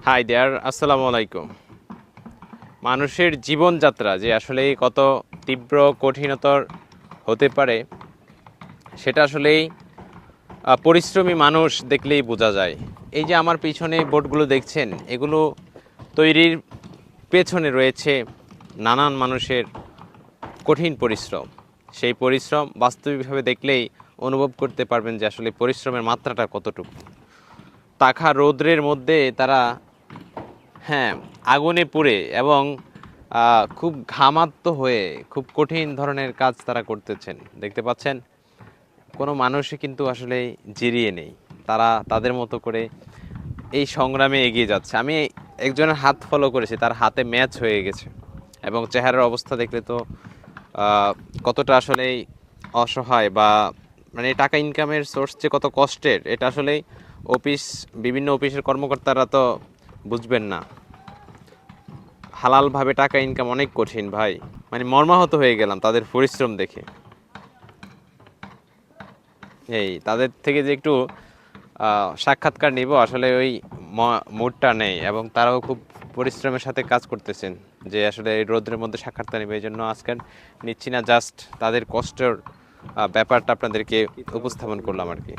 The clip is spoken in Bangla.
হাই দেয়ার, আসসালামু আলাইকুম। মানুষের জীবনযাত্রা যে আসলে কত তীব্র কঠিনতর হতে পারে সেটা আসলেই পরিশ্রমী মানুষ দেখলেই বোঝা যায়। এই যে আমার পিছনে বোর্ডগুলো দেখছেন, এগুলো তৈরির পেছনে রয়েছে নানান মানুষের কঠিন পরিশ্রম। সেই পরিশ্রম বাস্তবিকভাবে দেখলেই অনুভব করতে পারবেন যে আসলে পরিশ্রমের মাত্রাটা কতটুকু। তাখা রৌদ্রের মধ্যে তারা, হ্যাঁ, আগুনে পুড়ে এবং খুব ঘামাক্ত হয়ে খুব কঠিন ধরনের কাজ তারা করতেছেন, দেখতে পাচ্ছেন। কোনো মানুষই কিন্তু আসলে জিরিয়ে নেই। তারা তাদের মতো করে এই সংগ্রামে এগিয়ে যাচ্ছে। আমি একজনের হাত ফলো করেছি, তার হাতে ম্যাচ হয়ে গেছে এবং চেহারার অবস্থা দেখলে তো কতটা আসলেই অসহায়, বা মানে টাকা ইনকামের সোর্স যে কত কষ্টের, এটা আসলেই বিভিন্ন অফিসের কর্মকর্তারা তো বুঝবেন না। হালালভাবে টাকা ইনকাম অনেক কঠিন ভাই। মানে মর্মাহত হয়ে গেলাম তাদের পরিশ্রম দেখে। এই তাদের থেকে যে একটু সাক্ষাৎকার নিব, আসলে ওই মুডটা নেই, এবং তারাও খুব পরিশ্রমের সাথে কাজ করতেছেন যে আসলে এই রোদ্রের মধ্যে সাক্ষাৎকার নেবে। এই জন্য আজকাল নিচ্ছি না, জাস্ট তাদের কষ্টের ব্যাপারটা আপনাদেরকে উপস্থাপন করলাম আর কি।